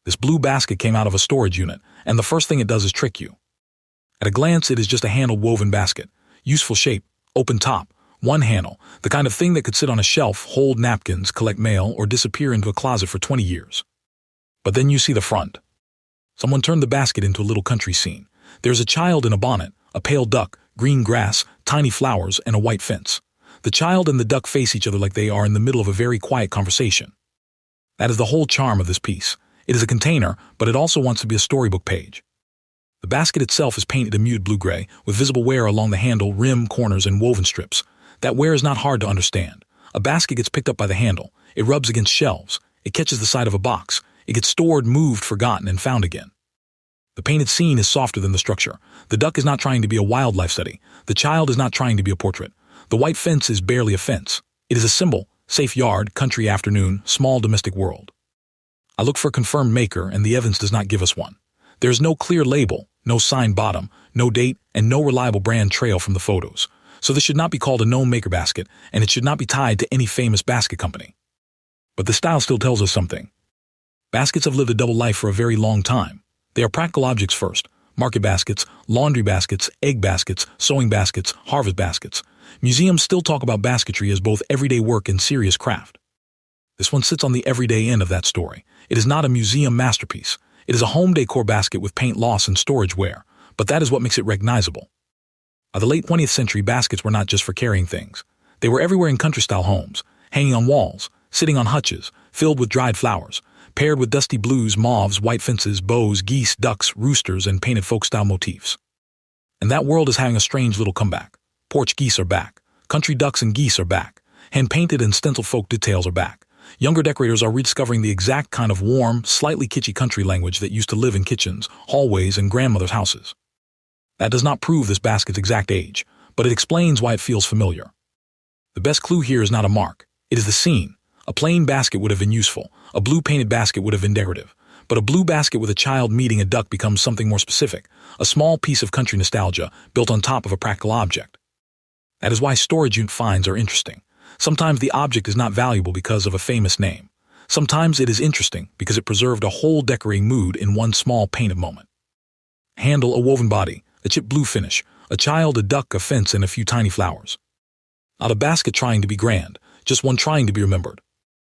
This blue basket came out of a storage unit, and the first thing it does is trick you. At a glance, it is just a handle-woven basket. Useful shape, open top, one handle, the kind of thing that could sit on a shelf, hold napkins, collect mail, or disappear into a closet for 20 years. But then you see the front. Someone turned the basket into a little country scene. There's a child in a bonnet, a pale duck, green grass, tiny flowers, and a white fence. The child and the duck face each other like they are in the middle of a very quiet conversation. That is the whole charm of this piece. It is a container, but it also wants to be a storybook page. The basket itself is painted a muted blue-gray, with visible wear along the handle, rim, corners, and woven strips. That wear is not hard to understand. A basket gets picked up by the handle. It rubs against shelves. It catches the side of a box. It gets stored, moved, forgotten, and found again. The painted scene is softer than the structure. The duck is not trying to be a wildlife study. The child is not trying to be a portrait. The white fence is barely a fence. It is a symbol, safe yard, country afternoon, small domestic world. I look for a confirmed maker, and the evidence does not give us one. There is no clear label, no signed bottom, no date, and no reliable brand trail from the photos. So this should not be called a known maker basket, and it should not be tied to any famous basket company. But the style still tells us something. Baskets have lived a double life for a very long time. They are practical objects first. Market baskets, laundry baskets, egg baskets, sewing baskets, harvest baskets. Museums still talk about basketry as both everyday work and serious craft. This one sits on the everyday end of that story. It is not a museum masterpiece. It is a home decor basket with paint loss and storage wear, but that is what makes it recognizable. By the late 20th century, baskets were not just for carrying things. They were everywhere in country-style homes, hanging on walls, sitting on hutches, filled with dried flowers, paired with dusty blues, mauves, white fences, bows, geese, ducks, roosters, and painted folk-style motifs. And that world is having a strange little comeback. Porch geese are back. Country ducks and geese are back. Hand-painted and stenciled folk details are back. Younger decorators are rediscovering the exact kind of warm, slightly kitschy country language that used to live in kitchens, hallways, and grandmothers' houses. That does not prove this basket's exact age, but it explains why it feels familiar. The best clue here is not a mark. It is the scene. A plain basket would have been useful. A blue painted basket would have been decorative. But a blue basket with a child meeting a duck becomes something more specific, a small piece of country nostalgia built on top of a practical object. That is why storage unit finds are interesting. Sometimes the object is not valuable because of a famous name. Sometimes it is interesting because it preserved a whole decorating mood in one small painted moment. Handle, a woven body, a chip blue finish, a child, a duck, a fence, and a few tiny flowers. Not a basket trying to be grand, just one trying to be remembered.